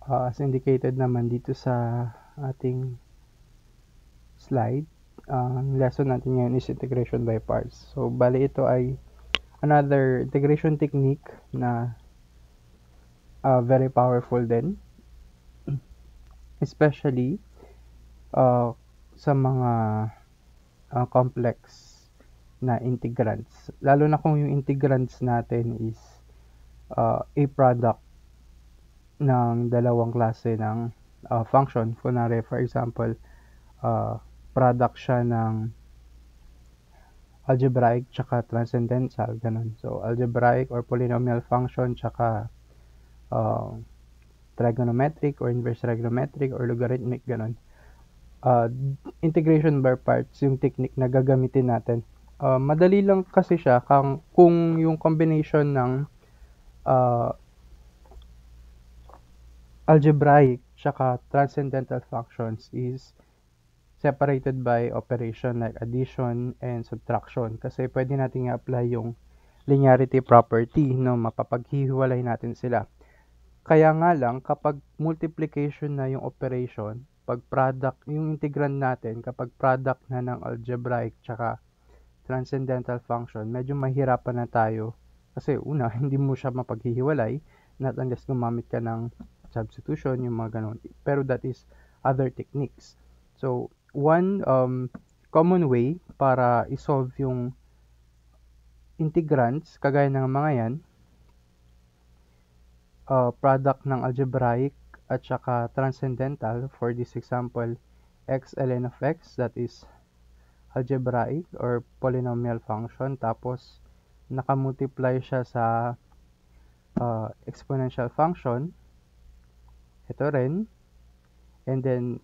As indicated naman dito sa ating slide, ang lesson natin ngayon is integration by parts. So, bali ito ay another integration technique na very powerful din, especially sa mga complex na integrants. Lalo na kung yung integrants natin is a product ng dalawang klase ng function. Kunwari, for example, product siya ng algebraic tsaka transcendental, ganun. So, algebraic or polynomial function tsaka trigonometric or inverse trigonometric or logarithmic, ganun. Integration by parts yung technique na gagamitin natin. Madali lang kasi siya kung yung combination ng algebraic tsaka transcendental functions is separated by operation like addition and subtraction. Kasi pwede natin i-apply yung linearity property, no? Mapapaghihiwalay natin sila. Kaya nga lang, kapag multiplication na yung operation, pag product, yung integrand natin, kapag product na ng algebraic tsaka transcendental function, medyo mahirapan na tayo. Kasi una, hindi mo siya mapaghihiwalay, not unless gumamit ka ng substitution, yung mga ganun. Pero that is other techniques. So, one common way para isolve yung integrands, kagaya ng mga yan, product ng algebraic at saka transcendental, for this example, x ln of x, that is algebraic or polynomial function, tapos nakamultiply siya sa exponential function, ito rin, and then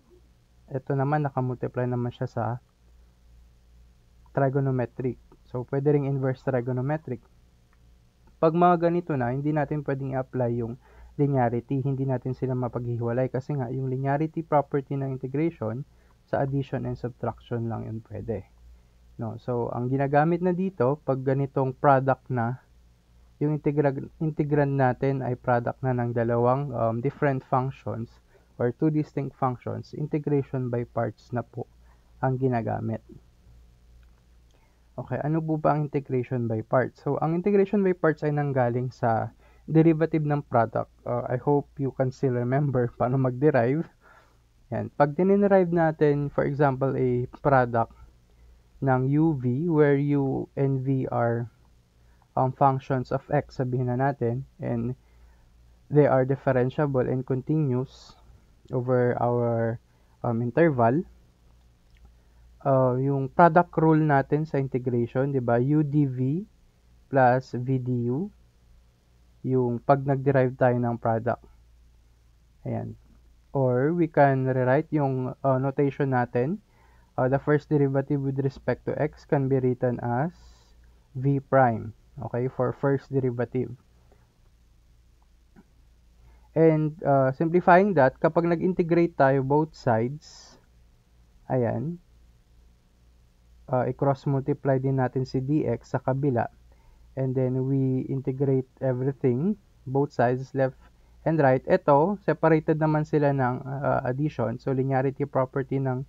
ito naman nakamultiply naman siya sa trigonometric. So, pwede ring inverse trigonometric. Pag mga ganito na, hindi natin pwedeng i-apply yung linearity. Hindi natin sila mapaghihiwalay kasi nga yung linearity property ng integration sa addition and subtraction lang yun pwede. No? So, ang ginagamit na dito, pag ganitong product na, yung integrand natin ay product na ng dalawang different functions or two distinct functions, integration by parts na po ang ginagamit. Okay, ano po ba ang integration by parts? So, ang integration by parts ay nanggaling sa derivative ng product. I hope you can still remember paano mag-derive. Yan. Pag dinerive natin, for example, a product ng UV where U and V are functions of X, sabihin na natin, and they are differentiable and continuous over our interval. Yung product rule natin sa integration, di ba? UdV plus VdU, yung pag nag-derive tayo ng product. Ayan. Or we can rewrite yung notation natin. The first derivative with respect to x can be written as v prime. Okay, for first derivative. And simplifying that, kapag nag-integrate tayo both sides, ayan, i-cross multiply din natin si dx sa kabila. And then we integrate everything, both sides, left and right. Ito, separated naman sila ng addition. So, linearity property ng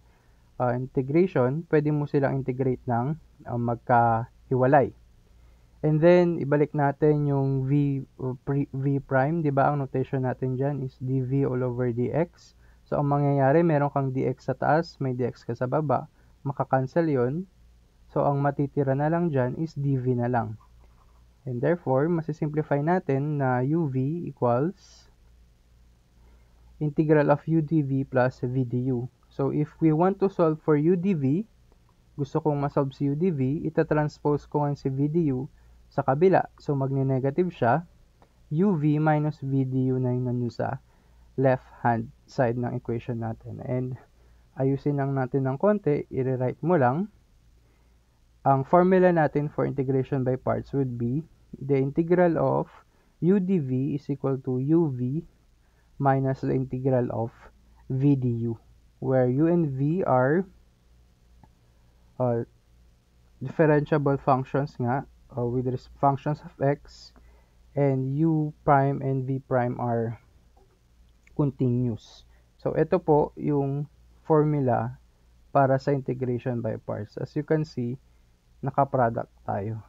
integration, pwede mo silang integrate ng magkahiwalay. And then, ibalik natin yung v prime, di ba? Ang notation natin dyan is dv all over dx. So, ang mangyayari, meron kang dx sa taas, may dx ka sa baba. Makakancel yon. So, ang matitira na lang dyan is dv na lang. And therefore, masisimplify natin na uv equals integral of udv plus vdu. So, if we want to solve for udv, gusto kong masolve si udv, itatranspose ko ngayon si vdu sa kabila. So, magne-negative siya. uv minus vdu na yung nandun sa left hand side ng equation natin. And ayusin lang natin ng konti, i-rewrite mo lang. Ang formula natin for integration by parts would be the integral of udv is equal to uv minus the integral of vdu, where u and v are differentiable functions nga, with functions of x, and u prime and v prime are continuous. So, ito po yung formula para sa integration by parts. As you can see, naka-product tayo.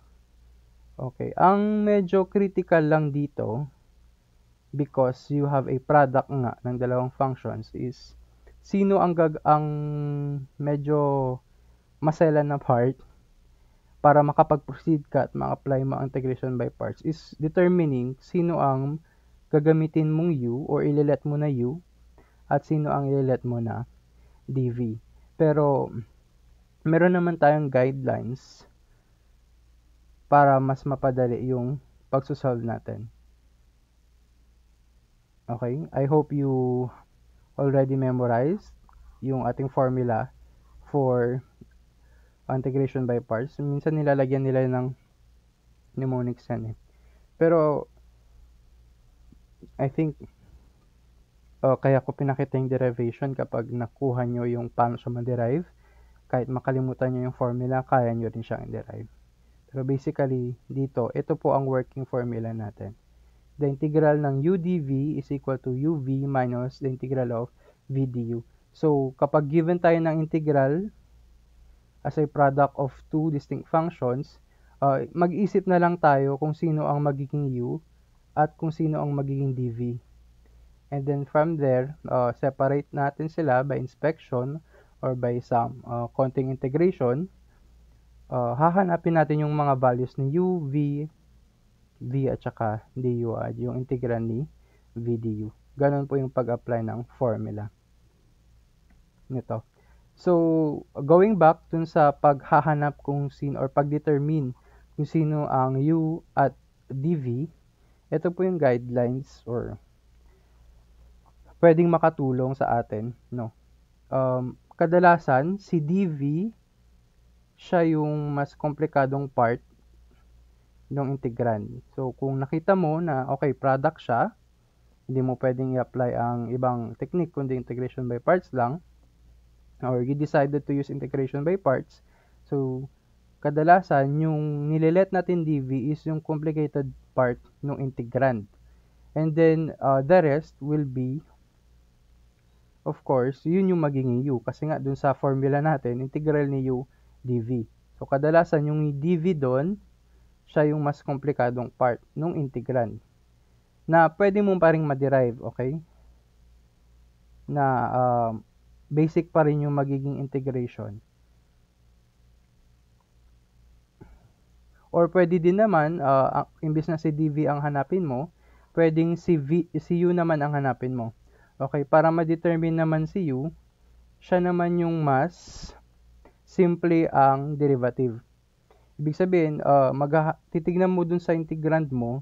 Okay, ang medyo critical lang dito, because you have a product nga ng dalawang functions, is sino ang medyo maselan na part para makapag-proceed ka at ma-apply mo ang integration by parts is determining sino ang gagamitin mong u or ililet mo na u at sino ang ililet mo na dv. Pero meron naman tayong guidelines para mas mapadali yung pagsosolve natin. Okay, I hope you already memorized yung ating formula for integration by parts. Minsan nilalagyan nila ng mnemonics yan eh. Pero I think kaya ko pinakita yung derivation kapag nakuha nyo yung paano siya ma-derive. Kahit makalimutan nyo yung formula, kaya nyo rin siyang derive. Pero basically, dito, ito po ang working formula natin. The integral ng u dv is equal to uv minus the integral of v du. So, kapag given tayo ng integral as a product of two distinct functions, mag-isip na lang tayo kung sino ang magiging u at kung sino ang magiging dv. And then from there, separate natin sila by inspection or by some konting integration. Hahanapin natin yung mga values ni u, v, at saka du, yung integral ni v du. Ganon po yung pag-apply ng formula nito. So, going back dun sa paghahanap kung sino or pag-determine kung sino ang u at dv, ito po yung guidelines or pwedeng makatulong sa atin, no? Kadalasan, si dv, siya yung mas komplikadong part ng integrand. So, kung nakita mo na, okay, product siya, hindi mo pwedeng i-apply ang ibang technique, kundi integration by parts lang, or you decided to use integration by parts. So, kadalasan, yung nililet natin dv is yung complicated part ng integrand. And then, the rest will be, of course, yun yung magiging u. Kasi nga, dun sa formula natin, integral ni u dv. So, kadalasan, yung dv doon, siya yung mas komplikadong part ng integrand. Na pwede mo pa rin ma-derive, okay? Na basic pa rin yung magiging integration. Or pwede din naman, imbis na si dv ang hanapin mo, pwedeng si u naman ang hanapin mo. Okay, para ma-determine naman si u, siya naman yung mas simple ang derivative. Ibig sabihin, titignan mo dun sa integrand mo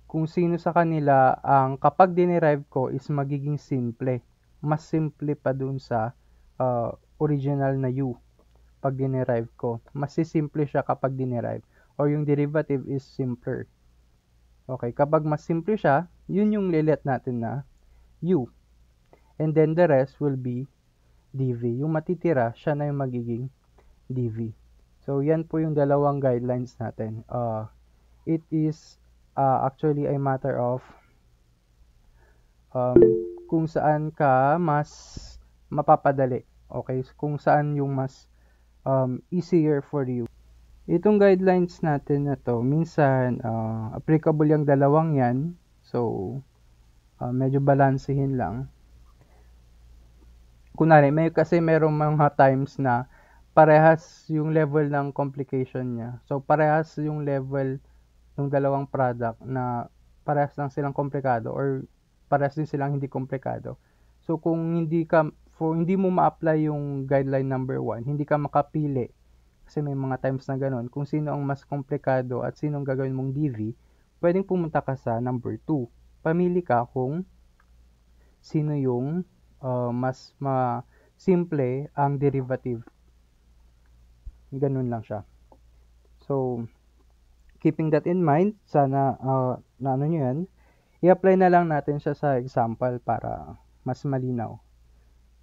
kung sino sa kanila ang kapag dinerive ko is magiging simple. Mas simple pa dun sa original na u pag dinerive ko. Mas simple siya kapag dinerive. Or yung derivative is simpler. Okay, kapag mas simple siya, yun yung lilet natin na u. And then the rest will be dv. Yung matitira, siya na yung magiging dv. So, yan po yung dalawang guidelines natin. It is actually a matter of kung saan ka mas mapapadali. Okay? Kung saan yung mas easier for you. Itong guidelines natin na to, minsan applicable yung dalawang yan. So, medyo balansehin lang. Kunwari, kasi merong mga times na parehas yung level ng complication niya. So, parehas yung level ng dalawang product na parehas lang silang komplikado or parehas din silang hindi komplikado. So, kung hindi mo ma-apply yung guideline number 1, hindi ka makapili. Kasi may mga times na ganun. Kung sino ang mas komplikado at sino ang gagawin mong DV, pwedeng pumunta ka sa number 2. Pamili ka kung sino yung mas simple ang derivative. Ganun lang siya. So, keeping that in mind, sana na ano nyo yan, i-apply na lang natin siya sa example para mas malinaw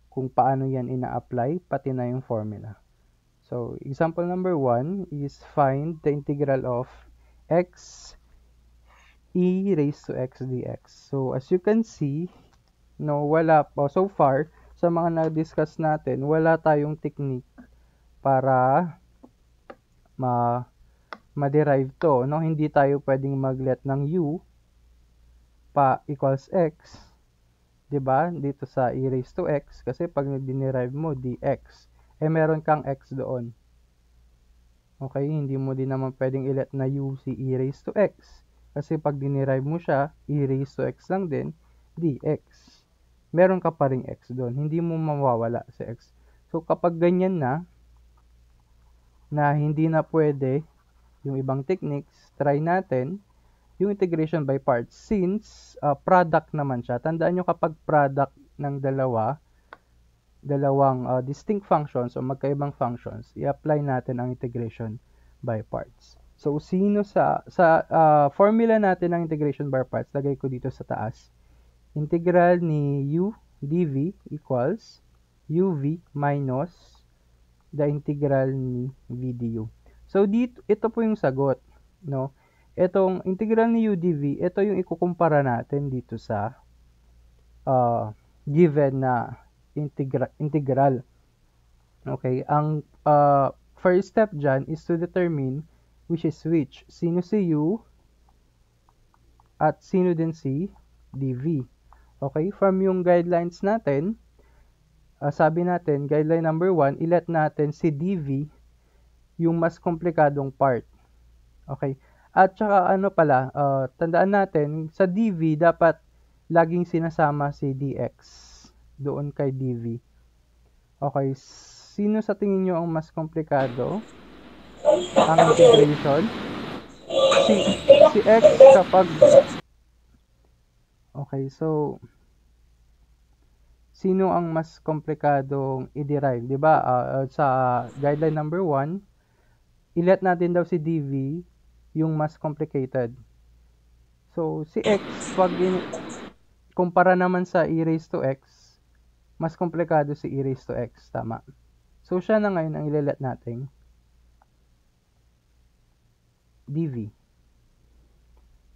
kung paano yan ina-apply, pati na yung formula. So, example number 1 is find the integral of x e raised to x dx. So, as you can see, no, wala po. So far, sa mga na-discuss natin, wala tayong technique para ma-derive to, no? Hindi tayo pwedeng mag-let ng u pa equals x, 'di ba? Dito sa e raised to x kasi pag dinerive mo dx, meron kang x doon. Okay, hindi mo din naman pwedeng i-let na u si e raised to x kasi pag dinerive mo siya, e raised to x lang din dx. Meron ka pa ring x doon, hindi mo mawawala si x. So kapag ganyan na hindi na pwede yung ibang techniques, try natin yung integration by parts since product naman siya. Tandaan nyo kapag product ng dalawang distinct functions o magkaibang functions, i-apply natin ang integration by parts. So, sino sa formula natin ng integration by parts, lagay ko dito sa taas. Integral ni u dv equals uv minus the integral ni v du. So, ito po yung sagot, no? Itong integral ni u dv, ito yung ikukumpara natin dito sa given na integral. Okay, ang first step dyan is to determine which is which. Sino si u at sino din si dv. Okay, from yung guidelines natin, sabi natin, guideline number 1, i-let natin si dv yung mas komplikadong part. Okay, at saka ano pala, tandaan natin, sa dv dapat laging sinasama si dx doon kay dv. Okay, sino sa tingin nyo ang mas komplikado? Ang integration? Si x kapag... Okay, so... Sino ang mas komplikadong i-derive? Diba? Sa guideline number 1, i-let natin daw si dv yung mas complicated. So, si x, pag kumpara naman sa e raised to x, mas komplikado si e raised to x. Tama. So, siya na ngayon ang i-let natin dv.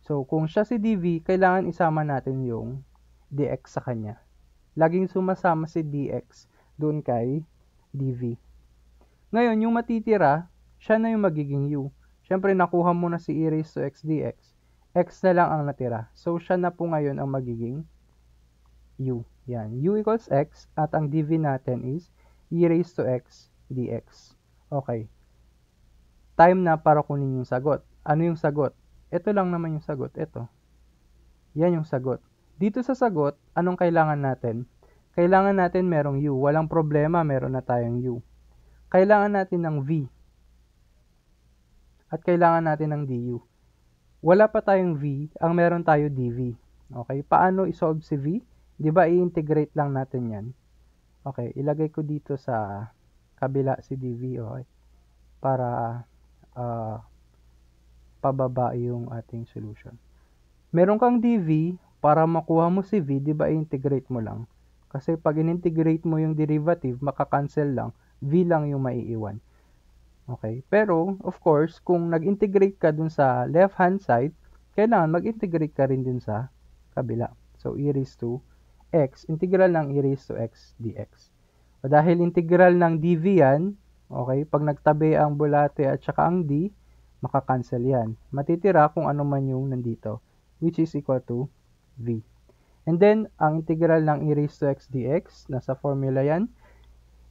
So, kung siya si dv, kailangan isama natin yung dx sa kanya. Laging sumasama si dx doon kay dv. Ngayon, yung matitira, siya na yung magiging u. Siyempre, nakuha mo na si e raised to x dx. X na lang ang natira. So, siya na po ngayon ang magiging u. Yan. U equals x at ang dv natin is e raised to x dx. Okay. Time na para kunin yung sagot. Ano yung sagot? Ito lang naman yung sagot. Ito. Yan yung sagot. Dito sa sagot, anong kailangan natin? Kailangan natin merong u. Walang problema, meron na tayong u. Kailangan natin ng v. At kailangan natin ng du. Wala pa tayong v, ang meron tayo dv. Okay, paano isolve si v? Di ba i-integrate lang natin yan? Okay, ilagay ko dito sa kabila si dv, okay? Para pababa yung ating solution. Meron kang dv, para makuha mo si v, di ba i-integrate mo lang? Kasi pag in-integrate mo yung derivative, makakancel lang, v lang yung maiiwan. Okay? Pero, of course, kung nag-integrate ka dun sa left-hand side, kailangan mag-integrate ka rin dun sa kabila. So, e raised to x, integral ng e raised to x dx. O dahil integral ng dv yan, okay, pag nagtabi ang bulate at saka ang d, makakancel yan. Matitira kung ano man yung nandito, which is equal to v. And then, ang integral ng e raised to x dx, nasa formula yan,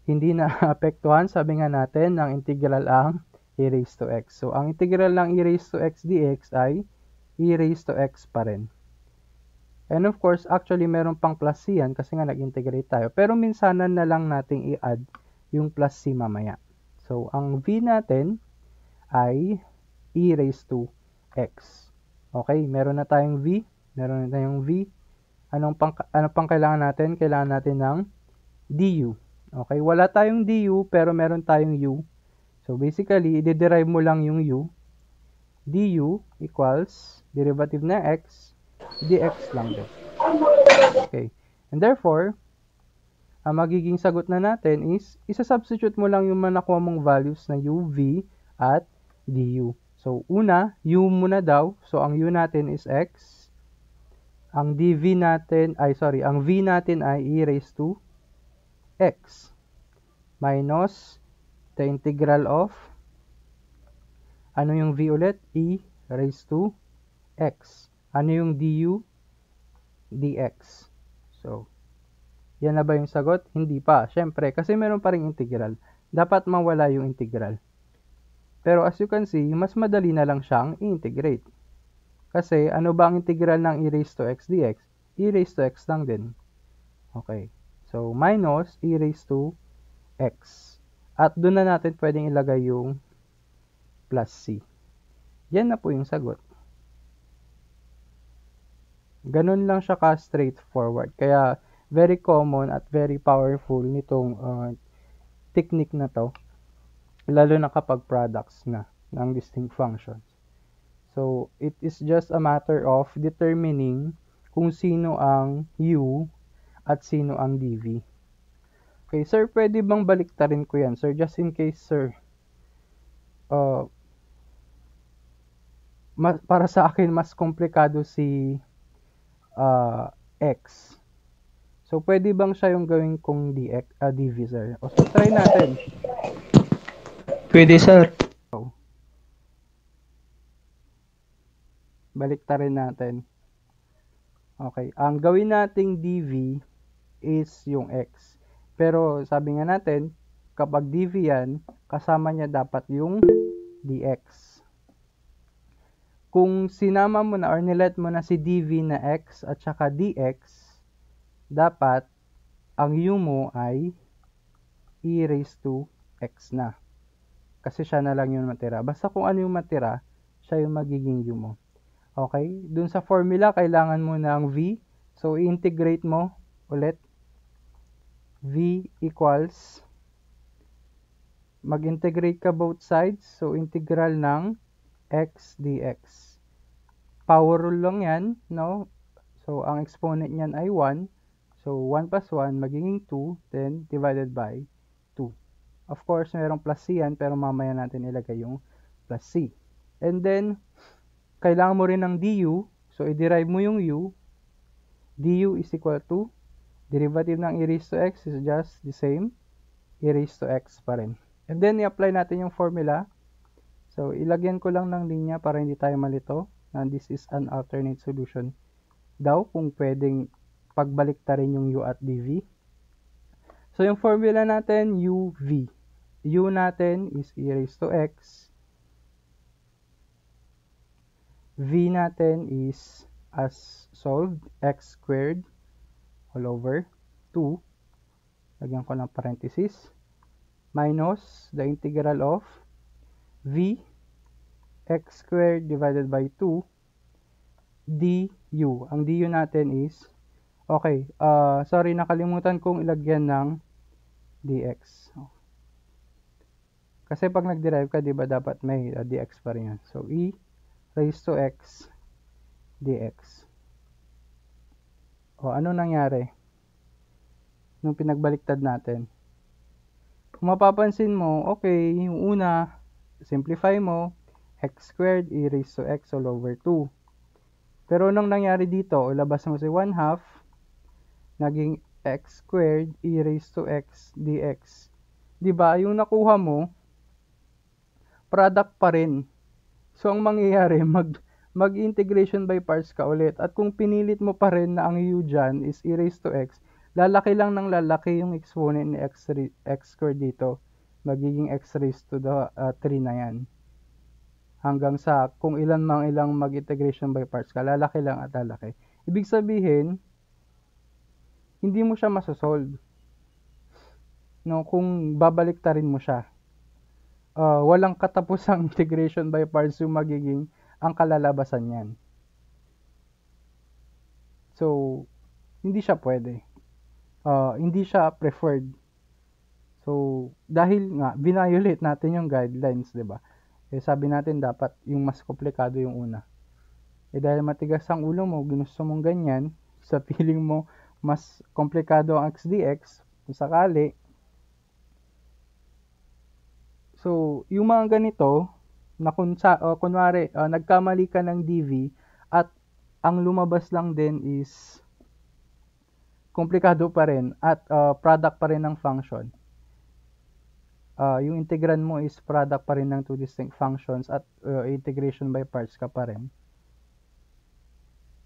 hindi na apektuhan, sabi nga natin, ng integral ang e raised to x. So, ang integral ng e raised to x dx ay e raised to x pa rin. And of course, actually, meron pang plus c yan kasi nga nag-integrate tayo. Pero minsanan na lang nating i-add yung plus c mamaya. So, ang v natin ay e raised to x. Okay, meron na tayong v. Meron na tayong v. Ano pang kailangan natin? Kailangan natin ng du. Okay, wala tayong du pero meron tayong u. So basically, i-derive mo lang yung u. Du equals derivative na x, dx lang din. Okay, and therefore, ang magiging sagot na natin is, isa-substitute mo lang yung nakuha mong values na u, v, at du. So, una, u muna daw. So, ang u natin is x. Ang dv natin, ang v natin ay e raised to x minus the integral of, ano yung v ulit? E raised to x. Ano yung du? Dx. So, yan na ba yung sagot? Hindi pa. Siyempre, kasi meron pa ring integral. Dapat mawala yung integral. Pero as you can see, mas madali na lang siyang i-integrate. Kasi, ano ba ang integral ng e raised to x dx? E raised to x lang din. Okay. So, minus e raised to x. At doon na natin pwedeng ilagay yung plus c. Yan na po yung sagot. Ganun lang siya ka straightforward. Kaya, very common at very powerful nitong technique na to. Lalo na kapag products na ng distinct functions. So, it is just a matter of determining kung sino ang u at sino ang dv. Okay, sir, pwede bang baliktarin ko yan? Sir, just in case, sir. Para sa akin, mas komplikado si x. So, pwede bang siya yung gawin kong dv, sir? O, so, try natin. Pwede, sir. Baliktarin natin. Okay. Ang gawin nating dv is yung x. Pero, sabi nga natin, kapag dv yan, kasama niya dapat yung dx. Kung sinama mo na or nilet mo na si dv na x at saka dx, dapat ang u mo ay e raised to x na. Kasi siya na lang yung matira. Basta kung ano yung matira, siya yung magiging u mo. Okay? Dun sa formula, kailangan mo ng v. So, i-integrate mo ulit. V equals, mag-integrate ka both sides. So, integral ng x dx. Power rule lang yan, no? So, ang exponent niyan ay 1. So, 1 plus 1, magiging 2, then divided by 2. Of course, mayroong plus c yan, pero mamaya natin ilagay yung plus c. And then, kailangan mo rin ng du. So, i-derive mo yung u. Du is equal to, derivative ng e raised to x is just the same, e raised to x pa rin. And then, i-apply natin yung formula. So, ilagyan ko lang ng linya para hindi tayo malito. And this is an alternate solution daw kung pwedeng pagbalik-tarin yung u at dv. So, yung formula natin, uv. U natin is e raised to x. V natin is, as solved, x squared all over 2. Lagyan ko ng parenthesis. Minus the integral of v x squared divided by 2 du. Ang du natin is, okay, sorry, nakalimutan kong ilagyan ng dx. Kasi pag nag-derive ka, di ba dapat may dx pa rin yan. So, e raised to x dx. O, ano nangyari nung pinagbaliktad natin? Kung mapapansin mo, okay, yung una, simplify mo, x squared e raised to x all over 2. Pero nung nangyari dito, ilabas mo si 1/2, naging x squared e raised to x dx. Diba, yung nakuha mo, product pa rin. So, ang mangyayari, mag-integration by parts ka ulit. At kung pinilit mo pa rin na ang u dyan is e raised to x, lalaki lang ng lalaki yung exponent ni x squared dito. Magiging x raised to the 3 na yan. Hanggang sa kung ilang mag-integration by parts ka, lalaki lang at lalaki. Ibig sabihin, hindi mo siya masosolve. No, kung babaliktarin mo siya. Walang katapusang integration by parts yung magiging ang kalalabasan niyan. So, hindi siya pwede. Hindi siya preferred. So, dahil nga, binayolate natin yung guidelines, di ba? Eh, sabi natin dapat yung mas komplikado yung una. Eh, dahil matigas ang ulo mo, ginusto mong ganyan, sa feeling mo, mas komplikado ang x dx, kung sakali. So, yung mga ganito, na kunwari, nagkamali ka ng DV at ang lumabas lang din is komplikado pa rin at product pa rin ng function. Yung integran mo is product pa rin ng two distinct functions at integration by parts ka pa rin.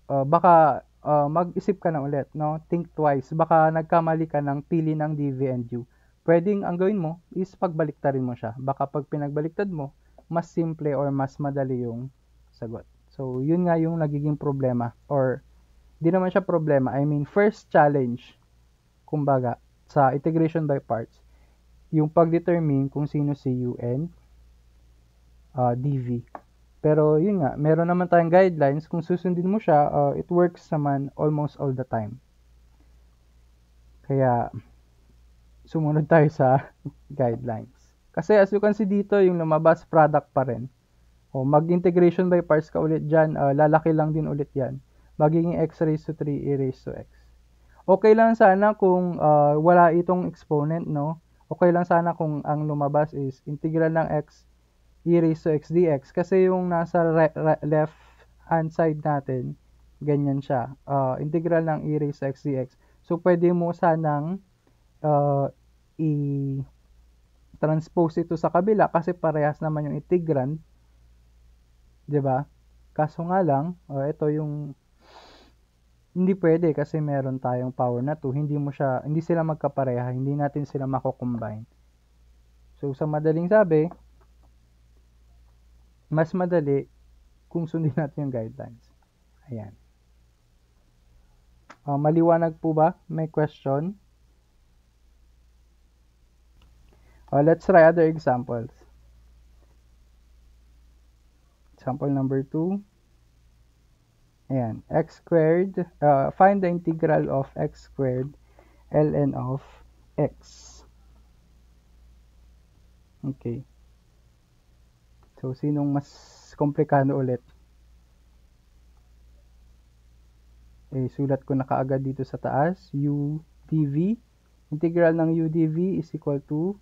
Baka mag-isip ka na ulit, no? Think twice. Baka nagkamali ka ng pili ng DV and U. Pwedeng ang gawin mo is pagbaliktarin mo siya. Baka pag pinagbaliktad mo, mas simple or mas madali yung sagot. So, yun nga yung nagiging problema. Or, di naman siya problema. I mean, first challenge, kumbaga, sa integration by parts, yung pag-determine kung sino si U and DV. Pero yun nga, meron naman tayong guidelines. Kung susundin mo siya, it works naman almost all the time. Kaya, sumunod tayo sa guidelines. Kasi as you can see dito, yung lumabas product pa rin. O mag-integration by parts ka ulit dyan, lalaki lang din ulit yan. Magiging x raised to 3 e raised to x. Okay lang sana kung wala itong exponent, no? Okay lang sana kung ang lumabas is integral ng x e raised to x dx. Kasi yung nasa left hand side natin, ganyan siya. Integral ng e raised to x dx. So, pwede mo sanang i-transpose ito sa kabila kasi parehas naman yung integrand. 'Di ba? Kaso nga lang, ito yung hindi pwede kasi meron tayong power na 2, hindi sila magkapareha, hindi natin sila mako-combine. So sa madaling sabi, mas madali kung sundin natin yung guidelines. Ayan. Maliwanag po ba? May question? Let's try other examples. Example number 2. Ayan, x squared, find the integral of x squared ln of x. Okay. So, sinong mas komplikado ulit? Sulat ko na kaagad dito sa taas, u dv. Integral ng u dv is equal to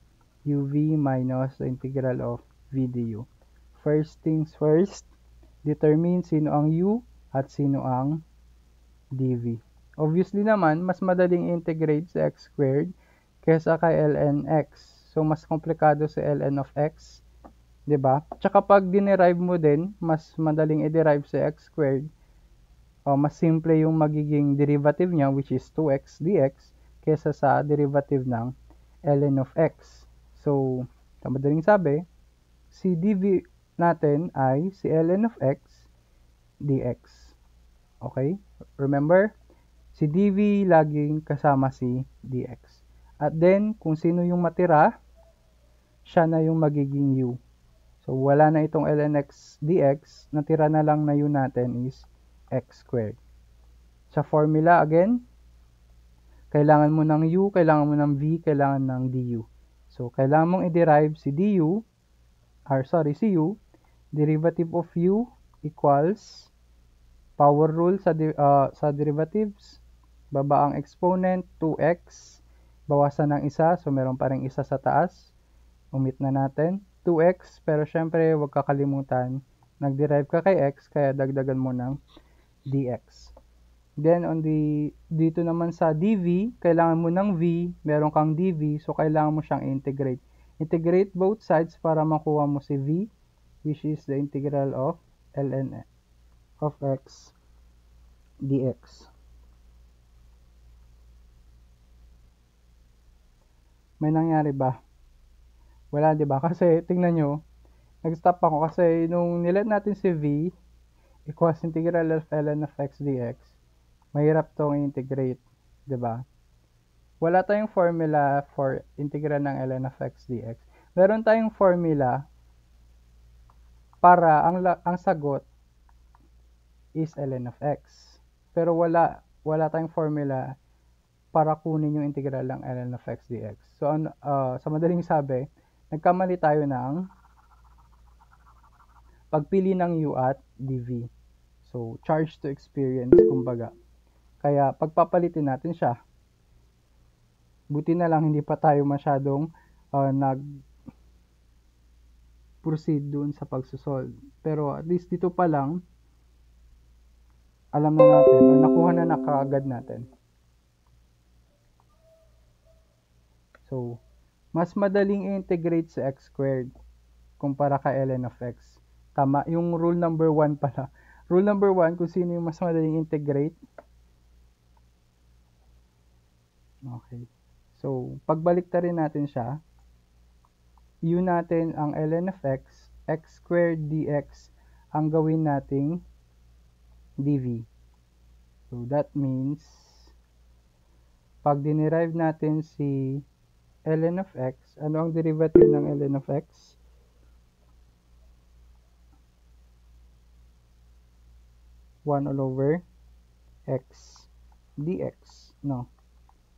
uv minus the integral of v du. First things first, determine sino ang u at sino ang dv. Obviously naman, mas madaling integrate sa x squared kesa kay ln x. So, mas komplikado sa ln of x. 'Di ba? Tsaka pag dinerive mo din, mas madaling i-derive sa x squared. Mas simple yung magiging derivative niya, which is 2x dx, kesa sa derivative ng ln of x. So, sa madaling sabi, si dv natin ay si ln of x dx. Okay? Remember, si dv laging kasama si dx. At then, kung sino yung matira, siya na yung magiging u. So, wala na itong ln x dx, natira na lang na u natin is x squared. Sa formula, again, kailangan mo ng u, kailangan mo ng v, kailangan ng du. So, kailangan mong i-derive si si u, derivative of u equals power rule sa derivatives, baba ang exponent, 2x, bawasan ng isa, so meron pa rin isa sa taas, omit na natin, 2x, pero syempre, huwag kakalimutan, nag-derive ka kay x, kaya dagdagan mo ng dx. Then, dito naman sa dv, kailangan mo ng v, meron kang dv, so kailangan mo siyang integrate. Integrate both sides para makuha mo si v, which is the integral of ln of x dx. May nangyari ba? Wala, di ba? Kasi, tingnan nyo, nag-stop ako kasi nung nilet natin si v equals integral of ln of x dx, mahirap tong integrate, di ba? Wala tayong formula for integral ng ln of x dx. Meron tayong formula para ang sagot is ln of x. Pero wala tayong formula para kunin yung integral ng ln of x dx. So, sa madaling sabi, nagkamali tayo ng pagpili ng u at dv. So, charge to experience, kumbaga. Kaya, pagpapalitin natin siya. Buti na lang, hindi pa tayo masyadong proceed doon sa pagsosolve. Pero at least dito pa lang, alam na natin o nakuha na kaagad natin. So, mas madaling i-integrate sa x squared kumpara ka ln of x. Tama, yung rule number 1 pala. Rule number 1, kung sino yung mas madaling integrate. Okay. So, pagbalik rin natin siya, u natin ang ln of x, x squared dx, ang gawin nating dv. So, that means, pag dinerive natin si ln of x, ano ang derivative ng ln of x? One all over x dx, no?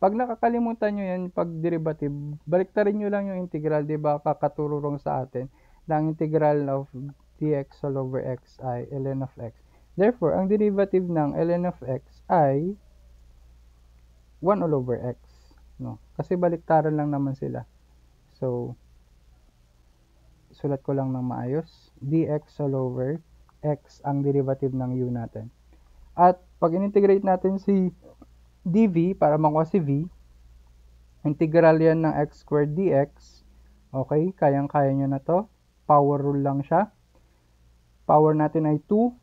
Pag nakakalimutan nyo yan, pag derivative, baliktarin nyo lang yung integral, di ba? Kakatururong sa atin na ang integral of dx all over x ay ln of x. Therefore, ang derivative ng ln of x ay 1 all over x, no? Kasi baliktaran lang naman sila. So, sulat ko lang ng maayos. Dx all over x ang derivative ng u natin. At pag in-integrate natin si dv para makuha si v, integral yan ng x squared dx. Okay, kayang-kaya nyo na to. Power rule lang siya. Power natin ay 2.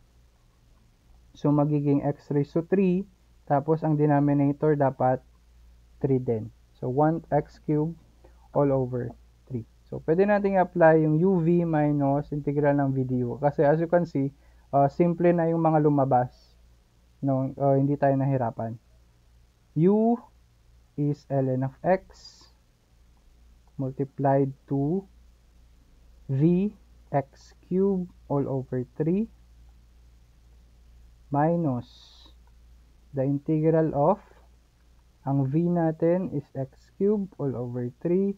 So, magiging x raised to 3. Tapos, ang denominator dapat 3 din. So, 1x cubed all over 3. So, pwede natin apply yung uv minus integral ng v du. Kasi as you can see, simple na yung mga lumabas. No, hindi tayo nahirapan. U is ln of x multiplied to v x cubed all over 3 minus the integral of, ang v natin is x cubed all over 3,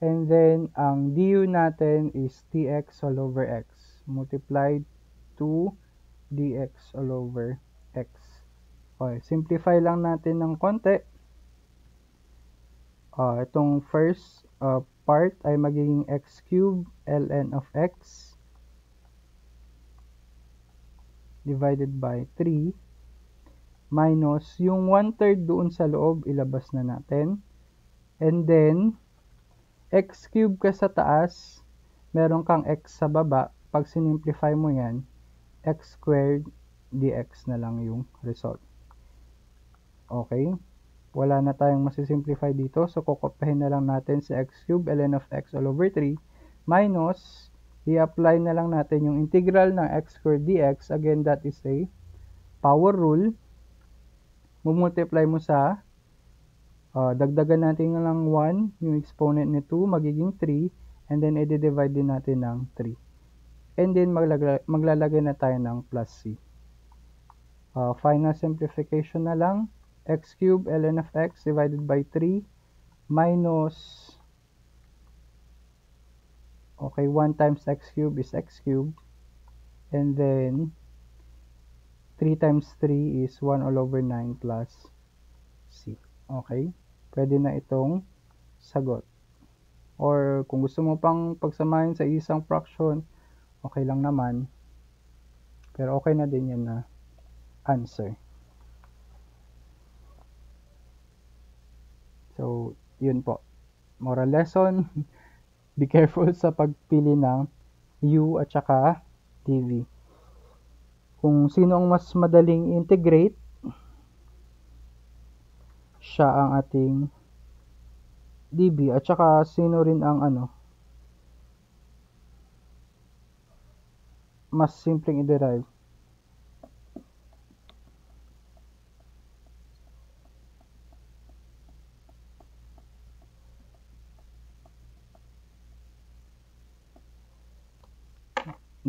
and then ang du natin is dx all over x multiplied to dx all over x. Okay, simplify lang natin ng konti. Itong first part ay magiging x cubed ln of x divided by 3 minus yung 1/3 doon sa loob, ilabas na natin. And then, x cubed ka sa taas, meron kang x sa baba. Pag sinimplify mo yan, x squared dx na lang yung result. Okay? Wala na tayong masisimplify dito. So, kukopihin na lang natin si x cubed ln of x all over 3 minus, i-apply na lang natin yung integral ng x squared dx. Again, that is a power rule. Mumultiply mo sa, dagdagan natin lang 1, yung exponent ni 2, magiging 3, and then i-divide din natin ng 3. And then, maglalagay na tayo ng plus c. Final simplification na lang. X cubed ln of x divided by 3 minus, okay, 1 times x cubed is x cubed, and then 3 times 3 is 1 all over 9 plus c. Okay, pwede na itong sagot. Or kung gusto mo pang pagsamahin sa isang fraction, okay lang naman, pero okay na din yan na answer. So, yun po. Moral lesson, be careful sa pagpili ng u at saka dv. Kung sino ang mas madaling integrate, siya ang ating dv. At saka sino rin ang mas simpleng i-derive.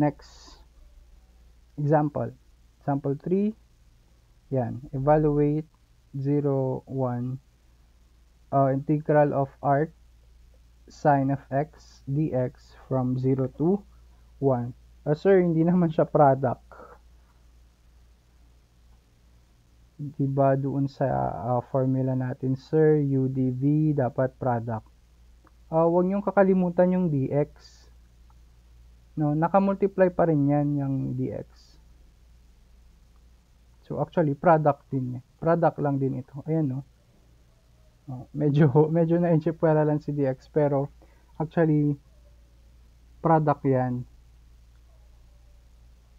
Next example. Example 3. Yan. Evaluate 0, 1. Integral of arc sine of x dx from 0 to 1. Sir, hindi naman siya product. Diba doon sa formula natin, sir, u dv dapat product. Huwag niyong kakalimutan yung dx. no, naka-multiply pa rin yan yung dx. So actually product din eh. Product lang din ito. Ayan no. Medyo na-enchipwera lang si dx pero actually product yan.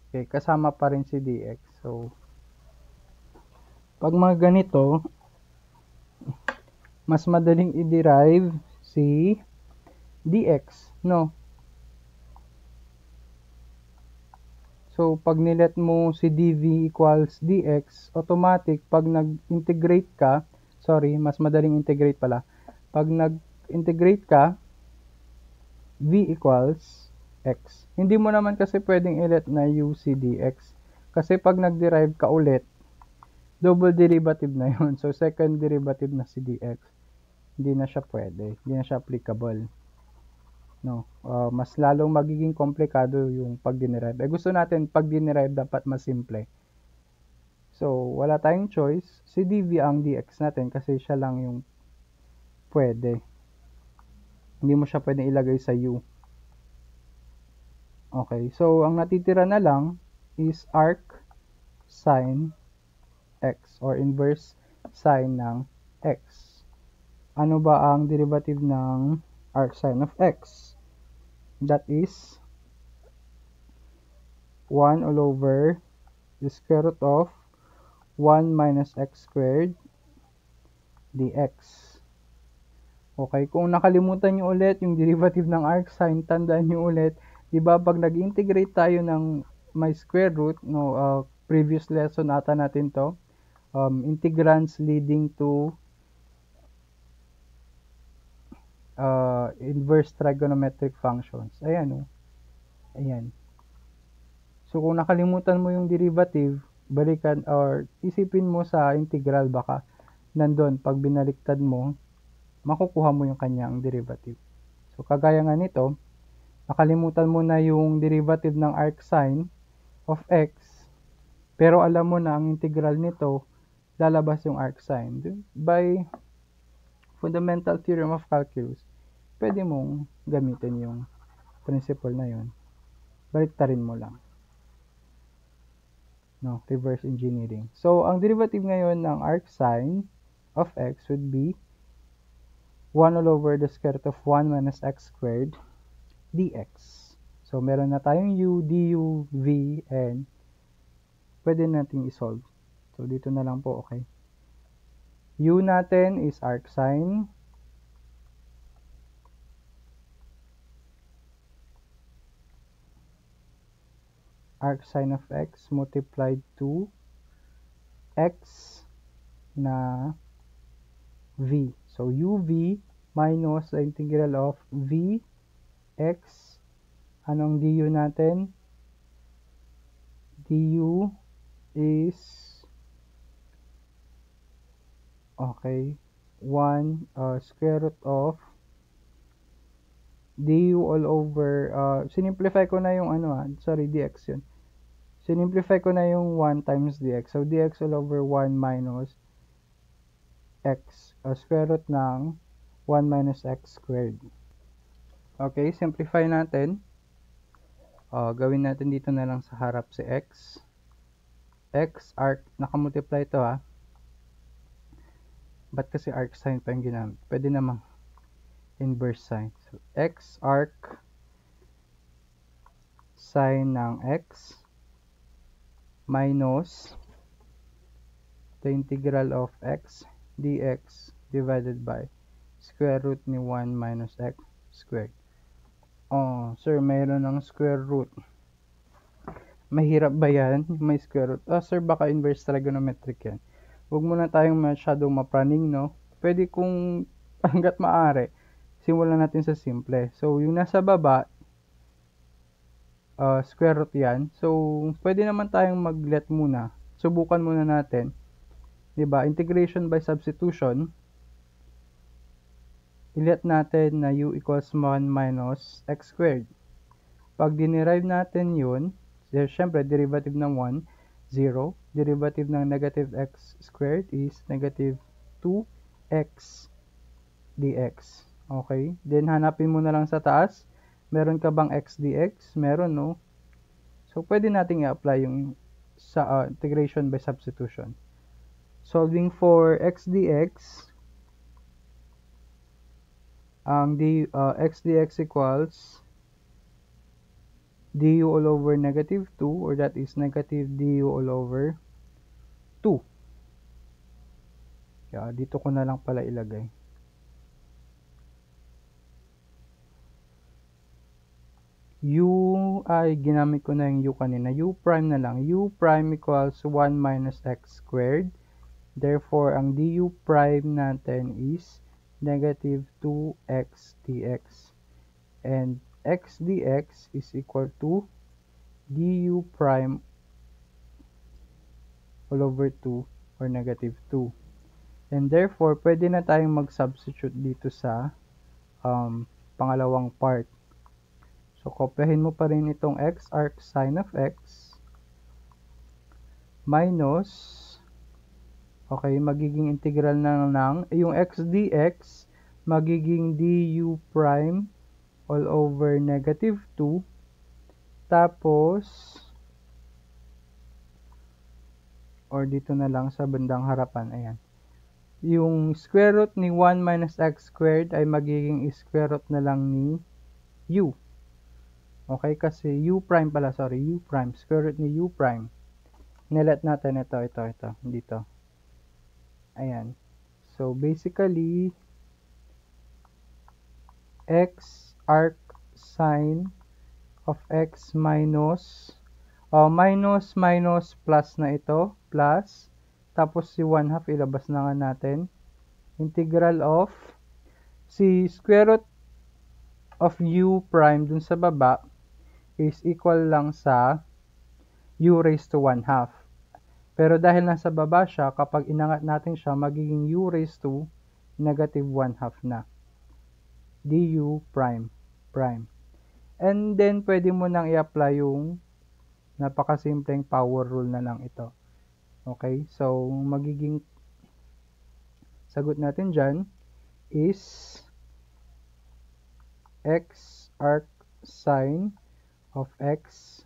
Okay, kasama pa rin si dx. So pag mga ganito, mas madaling i-derive si dx, no? So, pag nilet mo si dv equals dx, automatic, pag nag-integrate ka, sorry, mas madaling integrate pala. Pag nag-integrate ka, v equals x. Hindi mo naman kasi pwedeng ilet na u si dx. Kasi pag nag-derive ka ulit, double derivative na yun. So, second derivative na si dx. Hindi na siya pwede. Hindi na siya applicable. No, mas lalong magiging komplikado yung pag-derive. Gusto natin pag-derive dapat mas simple. So, wala tayong choice. Si dv ang dx natin kasi siya lang yung pwede. Hindi mo siya pwede ilagay sa u. Okay, so ang natitira na lang is arc sine x or inverse sine ng x. Ano ba ang derivative ng arc sine of x? That is 1 all over the square root of 1 minus x squared dx. Okay, kung nakalimutan nyo ulit yung derivative ng arc sine, tandaan nyo ulit, di ba pag nag-integrate tayo ng may square root, no, previous lesson ata natin to, integrands leading to inverse trigonometric functions. Ayan, oh. Ayan. So, kung nakalimutan mo yung derivative, balikan or isipin mo sa integral baka nandun. Pag binaliktad mo, makukuha mo yung kanyang derivative. So, kagaya nga nito, nakalimutan mo na yung derivative ng arc sine of x, pero alam mo na ang integral nito, lalabas yung arc sine. By fundamental theorem of calculus, pwede mong gamitin yung principle na yun. Baliktarin mo lang. No, reverse engineering. So, ang derivative ngayon ng arc sine of x would be 1 all over the square root of 1 minus x squared dx. So, meron na tayong u, du, v, and pwede natin isolve. So, dito na lang po, okay? U natin is arc sine of x multiplied to x na v. So, uv minus the integral of v x. Anong du natin? Du is okay, 1 square root of du all over, sinimplify ko na yung sorry, dx yun. Sinimplify ko na yung 1 times dx. So, dx all over 1 minus x, square root ng 1 minus x squared. Okay, simplify natin. Gawin natin dito na lang sa harap si x. X, arc, nakamultiply ito ha. Ba't kasi arc sine pa yung ginamit? Pwede namang inverse sine. So, x arc sine ng x minus the integral of x dx divided by square root ni 1 minus x squared. Oh, sir, mayroon ng square root. Mahirap ba yan? May square root. Sir, baka inverse trigonometric yan. Huwag muna tayong masyadong mapraning, no? Pwede kung hanggat maaari, simulan natin sa simple. So, yung nasa baba, square root yan. So, pwede naman tayong mag-let muna. Subukan muna natin. Diba? Integration by substitution. I-let natin na u equals 1 minus x squared. Pag dinerive natin yun, syempre, derivative ng 1, 0. Derivative ng negative x squared is negative 2x dx. Okay? Then, hanapin mo na lang sa taas. Meron ka bang x dx? Meron, no? So, pwede nating i-apply yung sa integration by substitution. Solving for x dx, ang x dx equals du all over negative 2, or that is negative du all over 2. Kaya dito ko na lang pala ilagay. U ay ginamit ko na yung u kanina. U prime na lang. U prime equals 1 minus x squared. Therefore, ang du prime natin is negative 2x dx. And x dx is equal to du prime all over 2 or negative 2. And therefore, pwede na tayong mag-substitute dito sa pangalawang part. So, kopyahin mo pa rin itong x arc sine of x minus, okay, magiging integral na ng yung x dx, magiging du prime all over negative 2, tapos, or dito na lang sa bandang harapan, ayan. Yung square root ni 1 minus x squared ay magiging square root na lang ni u. Okay, kasi u prime pala, sorry, u prime, square root ni u prime. Nilet natin ito, dito. Ayan. So, basically, x arc sine of x minus, minus plus na ito, plus, tapos si 1/2 ilabas na nga natin. Integral of, si square root of u prime dun sa baba is equal lang sa u raised to 1/2. Pero dahil nasa baba siya, kapag inangat natin siya, magiging u raised to negative 1/2 na. Du prime. And then, pwede mo nang i-apply yung napakasimpleng power rule na lang ito. Okay? So, magiging sagot natin dyan is x arc sine of x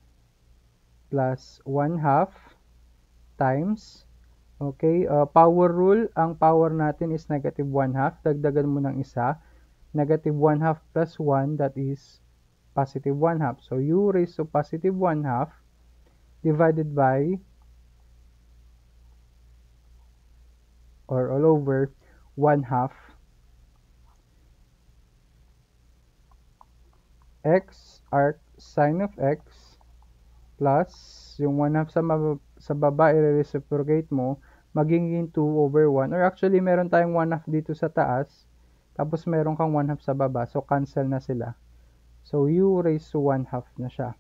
plus 1/2 times, okay, power rule, ang power natin is negative 1/2, dagdagan mo ng isa, negative 1/2 plus 1, that is positive 1/2. So, u raised to positive 1/2 divided by, or all over, 1/2 x arc sine of x plus yung 1/2 sa baba, i-reciprocate mo, magiging 2 over 1. Or actually, meron tayong 1/2 dito sa taas, tapos meron kang 1/2 sa baba. So, cancel na sila. So, u raised to 1/2 na siya.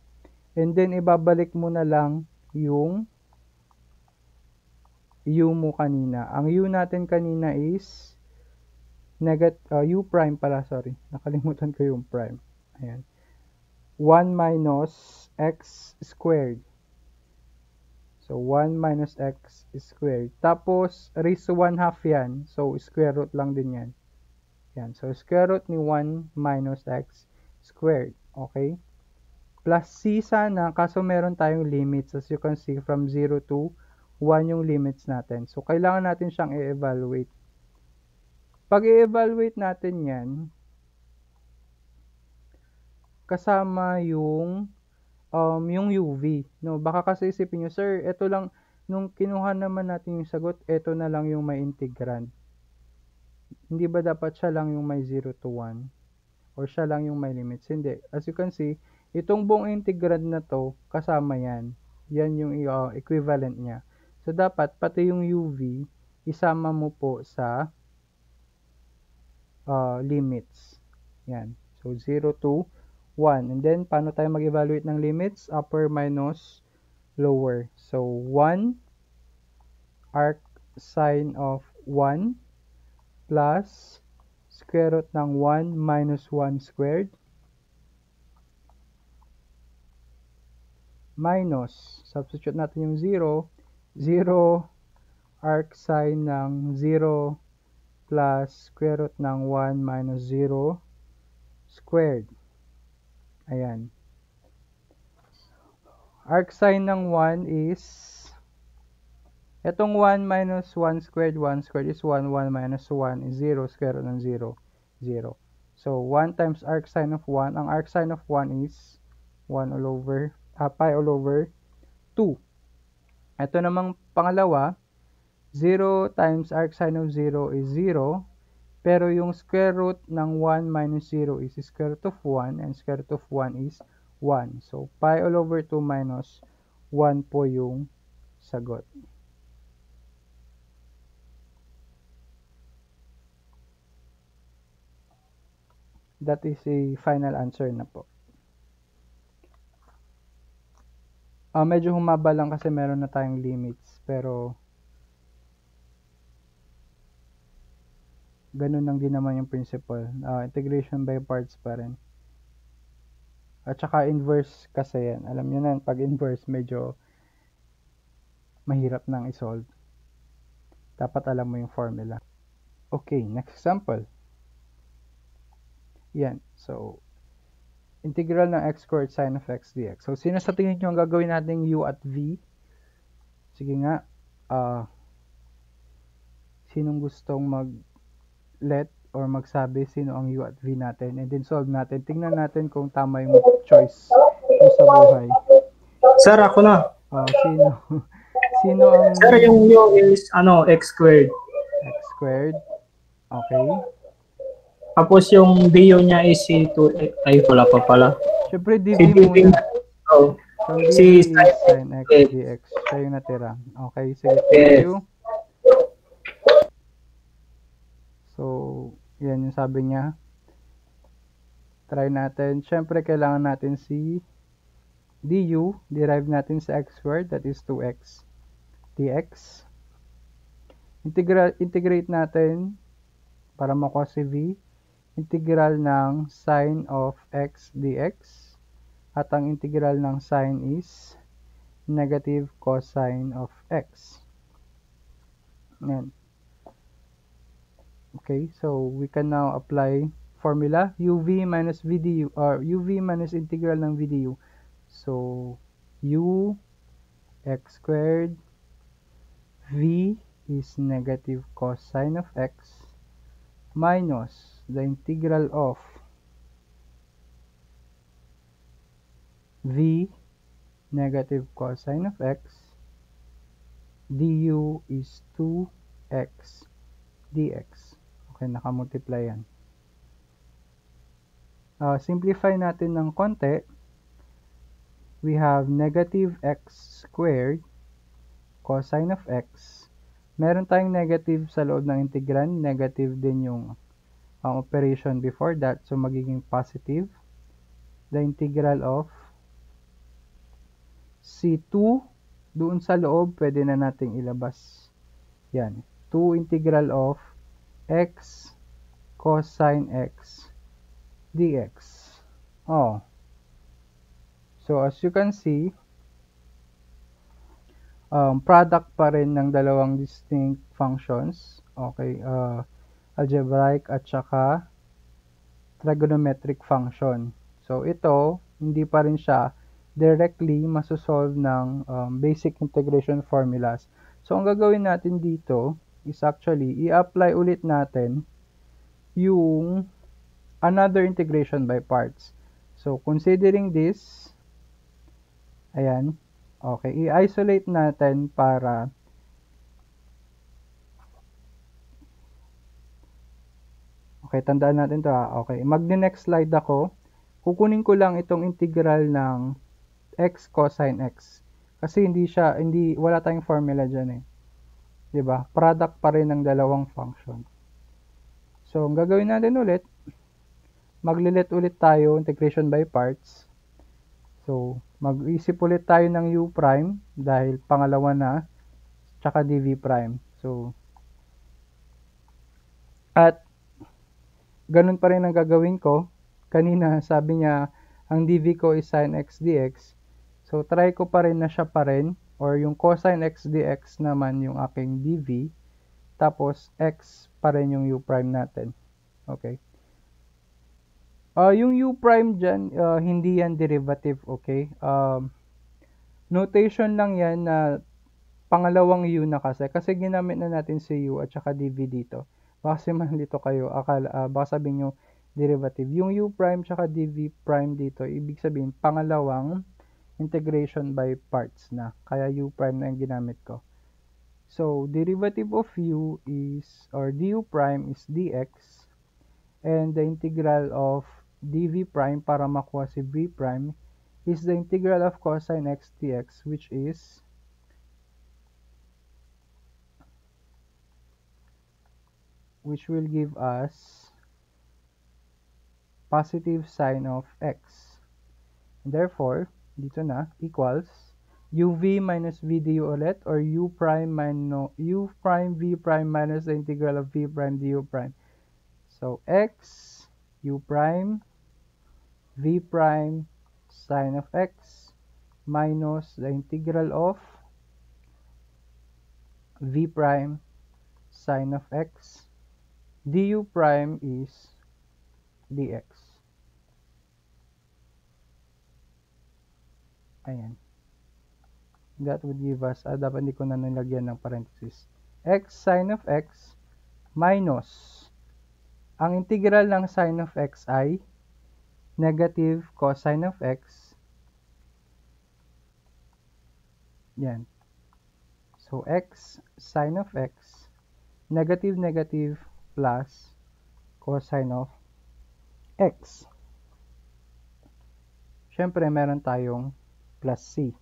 And then, ibabalik mo na lang yung u mo kanina. Ang u natin kanina is u prime pala, sorry. Nakalimutan ko yung prime. Ayan. 1 minus x squared. So, 1 minus x squared. Tapos, raised to 1/2 yan. So, square root lang din yan. Yan. So, square root ni 1 minus x squared. Okay? Plus c sana, kaso meron tayong limits. As you can see, from 0 to 1 yung limits natin. So, kailangan natin siyang i-evaluate. Pag i-evaluate natin yan, kasama yung UV. No? Baka kasi isipin nyo, sir, ito lang, nung kinuha naman natin yung sagot, ito na lang yung may integrand. Hindi ba dapat siya lang yung may 0 to 1? Or siya lang yung may limits? Hindi. As you can see, itong buong integrand na to, kasama yan. Yan yung equivalent niya. So, dapat, pati yung UV, isama mo po sa limits. Yan. So, 0 to 1. And then, paano tayo mag-evaluate ng limits? Upper minus lower. So, 1 arc sine of 1 plus square root ng 1 minus 1 squared minus, substitute natin yung 0, 0 arc sine ng 0 plus square root ng 1 minus 0 squared. Ayan. Arcsine ng 1 is, itong 1 minus 1 squared is 1, 1 minus 1 is 0, square root ng 0, 0. So, 1 times arcsine of 1, ang arcsine of 1 is 1 all over, pi all over 2. Ito namang pangalawa, 0 times arcsine of 0 is 0, pero yung square root ng 1 minus 0 is square root of 1, and square root of 1 is 1. So, pi all over 2 minus 1 po yung sagot. That is a final answer na po. Medyo humaba lang kasi meron na tayong limits, pero ganun lang din naman yung principle. Integration by parts pa rin. At saka inverse kasi yan. Alam nyo na, pag inverse medyo mahirap nang isolve. Dapat alam mo yung formula. Okay, next example. Yan. So, integral ng x squared sine of x dx. So, sino sa tingin nyo ang gagawin natin u at v? Sige nga. Sinong gustong mag-let or magsabi sino ang u at v natin? And then solve natin. Tingnan natin kung tama yung choice mo sa buhay. Sir, ako na. Sino? Sino ang... Sir, yung u is x squared. X squared. Okay. Tapos yung du niya is si 2x. Ay, wala pa pala. Siyempre, dv muna. Oh. So, dv is sin x dx. Siya yung natira. Okay, sige. Thank you. So, yan yung sabi niya. Try natin. Siyempre, kailangan natin si du. Derive natin sa x squared. That is 2x dx. Integrate natin para makuha si v. Integral ng sine of x dx. At ang integral ng sine is negative cosine of x. Yan. Okay, so we can now apply formula uv minus v du, or uv minus integral ng v du. So, u x squared v is negative cosine of x minus the integral of v negative cosine of x du is 2x dx. Okay, nakamultiply yan. Simplify natin ng konti. We have negative x squared cosine of x. Meron tayong negative sa loob ng integrand. Negative din yung operation before that. So, magiging positive. The integral of C2 doon sa loob, pwede na nating ilabas. Yan. 2 integral of x cosine x dx. So, as you can see, product pa rin ng dalawang distinct functions. Okay, algebraic at saka trigonometric function. So, ito, hindi pa rin siya directly masosolve ng basic integration formulas. So, ang gagawin natin dito is actually, i-apply ulit natin yung another integration by parts. So, considering this, ayan, okay, i-isolate natin para okay, tandaan natin to ha. Okay, mag-next slide ako. Kukunin ko lang itong integral ng x cosine x. Kasi wala tayong formula dyan eh. Diba? Product pa rin ng dalawang function. So, ang gagawin natin ulit, maglilit ulit tayo, integration by parts. So, mag-isip ulit tayo ng u prime dahil pangalawa na, tsaka dv prime. So, at ganun pa rin ang gagawin ko. Kanina, sabi niya, ang dv ko is sin x dx. So, try ko pa rin na siya pa rin, or yung cosine x dx naman yung aking dv. Tapos, x pa rin yung u prime natin. Okay. Yung u prime dyan, hindi yan derivative, okay? Notation lang yan na pangalawang u na kasi ginamit na natin si u at saka dv dito. Baka kasi malito kayo, baka sabihin nyo derivative. Yung u prime tsaka dv prime dito, ibig sabihin pangalawang integration by parts na. Kaya u prime na yung ginamit ko. So, derivative of u is, or du prime is dx, and the integral of dv prime para makuha si v prime is the integral of cosine x dx, which will give us positive sine of x. And therefore, dito na, equals uv minus v du ulit, or u prime v prime minus the integral of v prime du prime. So, x, u prime, v prime, sine of x, minus the integral of v prime, sine of x, du prime is dx. Ayan. That would give us, dapat hindi ko na nilagyan ng parenthesis, x sine of x minus, ang integral ng sine of x ay negative cosine of x. Yan. So, x sine of x, negative plus cosine of x. Siyempre, meron tayong plus c.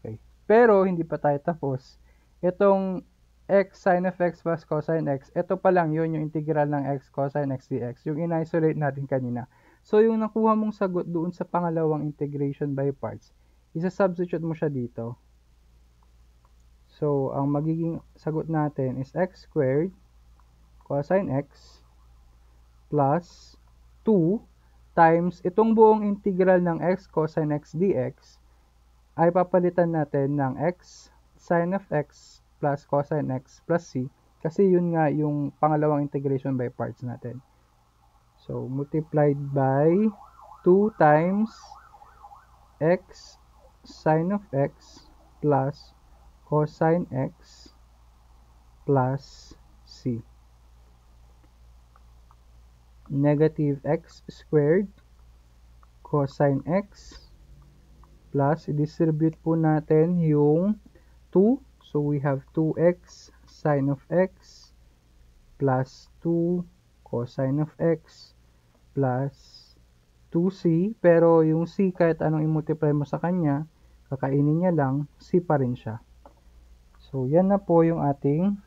Okay. Pero, hindi pa tayo tapos. Itong x sine of x plus cosine x, ito pa lang yun, yung integral ng x cosine x dx, yung in-isolate natin kanina. So, yung nakuha mong sagot doon sa pangalawang integration by parts, isa-substitute mo siya dito. So, ang magiging sagot natin is x squared cosine x plus 2 times itong buong integral ng x cosine x dx ay papalitan natin ng x sine of x plus cosine x plus c, kasi yun nga yung pangalawang integration by parts natin. So, multiplied by 2 times x sine of x plus cosine x plus c. Negative x squared cosine x plus, i-distribute po natin yung 2. So, we have 2x sine of x plus 2 cosine of x plus 2c. Pero yung c, kahit anong i-multiply mo sa kanya, kakainin niya lang, c pa rin siya. So, yan na po yung ating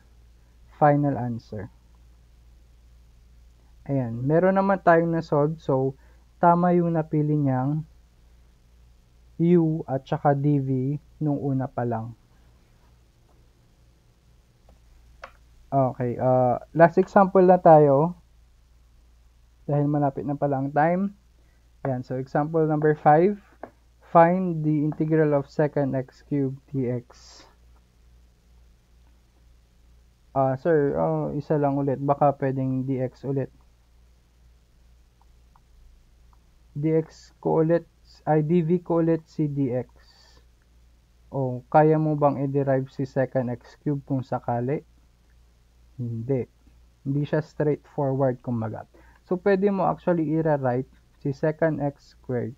final answer. Ayan. Meron naman tayong na-solve. So, tama yung napili niyang u at saka dv nung una pa lang. Okay. Last example na tayo. Dahil malapit na pala ang time. Ayan. So, example number 5. Find the integral of secant x cubed dx. Sir, isa lang ulit. Baka pwedeng dx ulit. Dx ko ulit, ay dv ko ulit si dx. O, kaya mo bang i-derive si secant x cubed kung sakali? Hindi. Hindi siya straightforward kumbaga. So, pwede mo actually i-rewrite si secant x squared,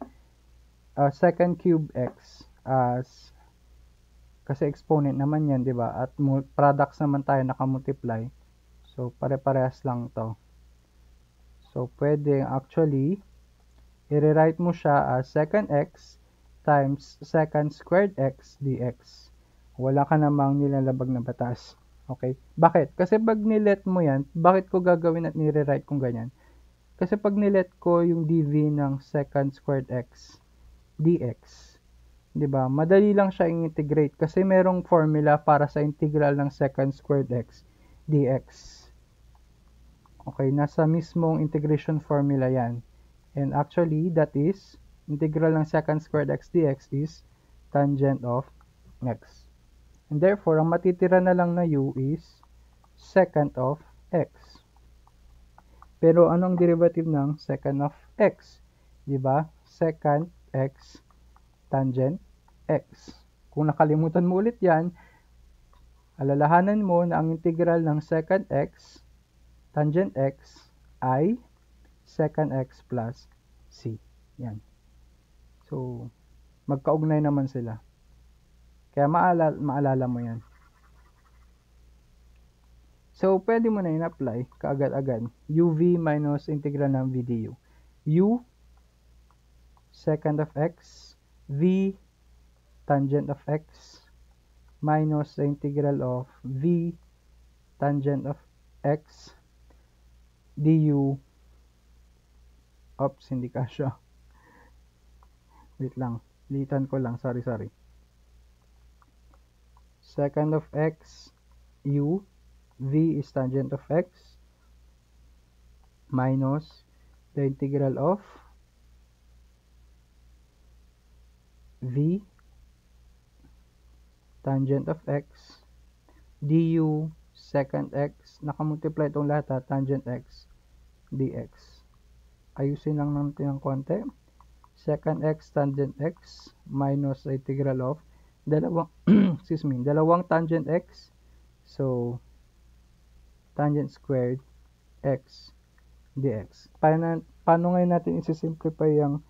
secant cube x as, kasi exponent naman yan, di ba? At products naman tayo nakamultiply. So, pare-parehas lang to. So, pwede actually i-rewrite mo siya as secant x times secant squared x dx. Wala ka namang nilalabag na batas. Okay? Bakit? Kasi pag nilet mo yan, bakit ko gagawin at nire-write kung ganyan? Kasi pag nilet ko yung dv ng secant squared x dx, di ba? Madali lang siya i-integrate kasi merong formula para sa integral ng secant squared x dx. Okay, nasa mismong integration formula yan. And actually, that is, integral ng secant squared x dx is tangent of x. And therefore, ang matitira na lang na u is secant of x. Pero anong derivative ng secant of x? Di ba? Secant x tangent x. Kung nakalimutan mo ulit yan, alalahanan mo na ang integral ng secant x tangent x ay secant x plus c. Yan. So, magkaugnay naman sila. Kaya maalala mo yan. So, pwede mo na in-apply kaagad-agad. uv minus integral ng v du. u, secant of x, v, tangent of x, minus the integral of v, tangent of x, du. Oops, hindi kasya. Wait lang. Litan ko lang. Sorry. Secant of x, u, v is tangent of x, minus the integral of v, tangent of x, du, secant x, nakamultiply itong lahat tangent x, dx. Ayusin lang natin ng konti. Secant x tangent x minus the integral of dalawang tangent x. So, tangent squared x dx. Paano ngayon natin isi-simplify yung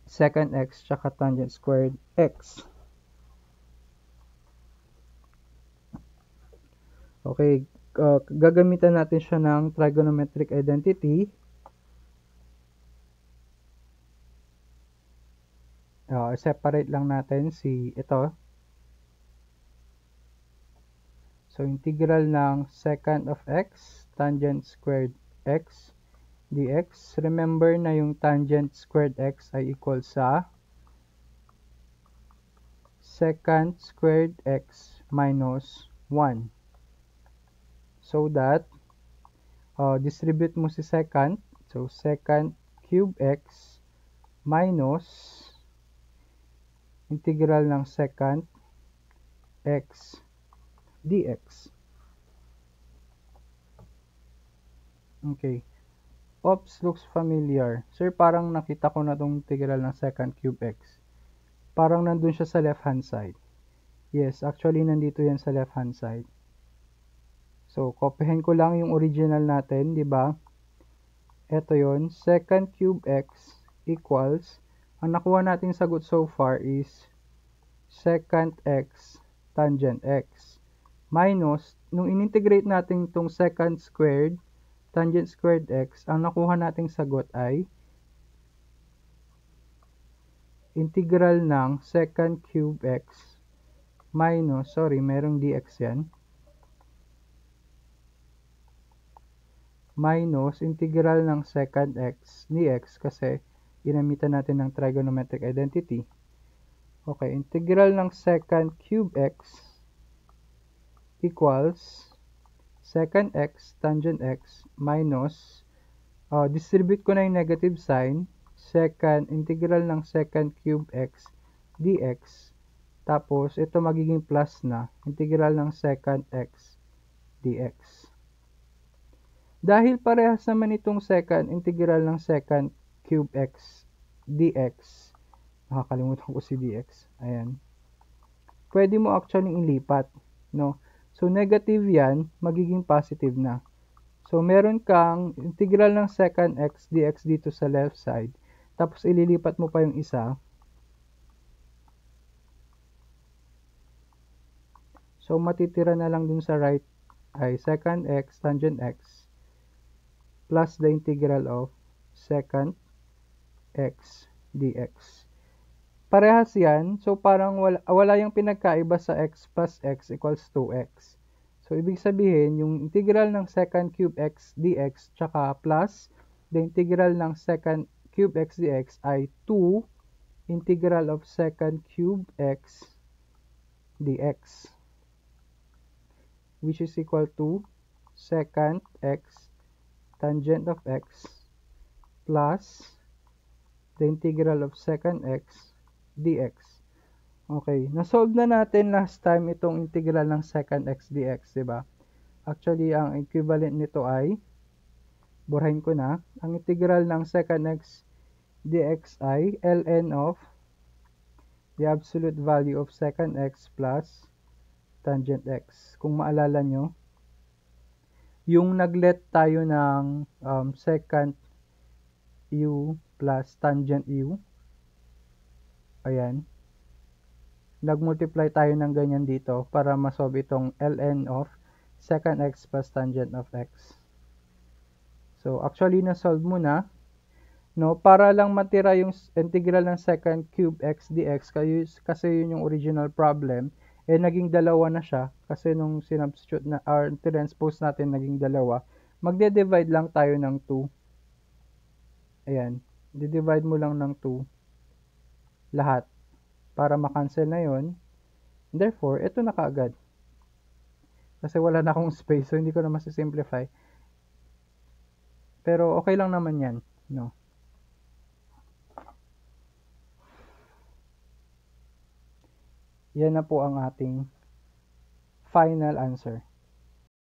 secant x tsaka tangent squared x? Okay, gagamitan natin siya ng trigonometric identity. Separate lang natin ito. So, integral ng secant of x, tangent squared x, dx. Remember na yung tangent squared x ay equal sa secant squared x minus 1. So that, distribute mo si secant. So, secant cube x minus integral ng secant x dx. Okay. Oops, looks familiar. Sir, parang nakita ko na itong integral ng secant cube x. Parang nandun siya sa left hand side. Yes, actually nandito yan sa left hand side. So, kopyahin ko lang yung original natin, di ba? Ito yon, secant cube x equals, ang nakuha nating sagot so far is secant x tangent x minus, nung in-integrate natin itong secant squared tangent squared x, ang nakuha nating sagot ay integral ng secant cube x minus, merong dx yan, minus integral ng secant x dx kasi ginamitan natin ng trigonometric identity. Okay, integral ng secant cube x equals secant x tangent x minus, distribute ko na yung negative sign, integral ng secant cube x dx, tapos ito magiging plus na, integral ng secant x dx. Dahil parehas naman itong secant, integral ng secant cube x dx, nakakalimutan ko si dx, ayan, pwede mo actually ilipat, no? So, negative yan, magiging positive na. So, meron kang integral ng secant x dx dito sa left side. Tapos, ililipat mo pa yung isa. So, matitira na lang dun sa right ay secant x tangent x plus the integral of secant x dx. Parehas yan. So, parang wala yung pinagkaiba sa x plus x equals 2x. So, ibig sabihin, yung integral ng secant cube x dx tsaka plus the integral ng secant cube x dx ay 2 integral of secant cube x dx, which is equal to secant x tangent of x plus the integral of secant x dx. Okay, na-solve na natin last time itong integral ng secant x dx, diba? Actually, ang equivalent nito ay burahin ko na. Ang integral ng secant x dx ay ln of the absolute value of secant x plus tangent x. Kung maalala nyo, yung naglet tayo ng secant u plus tangent u, ayan, nag-multiply tayo ng ganyan dito para masolve itong ln of secant x plus tangent of x. So, actually, na-solve mo na, no? Para lang matira yung integral ng secant cube x dx, kasi yun yung original problem, naging dalawa na siya, kasi nung sinubstitute na, or transpose natin naging dalawa, magde-divide lang tayo ng 2. Ayan, di-divide mo lang ng 2 lahat para makancel na yon. Therefore, ito na kaagad. Kasi wala na akong space, so hindi ko na masisimplify. Pero okay lang naman yan, no? Yan na po ang ating final answer.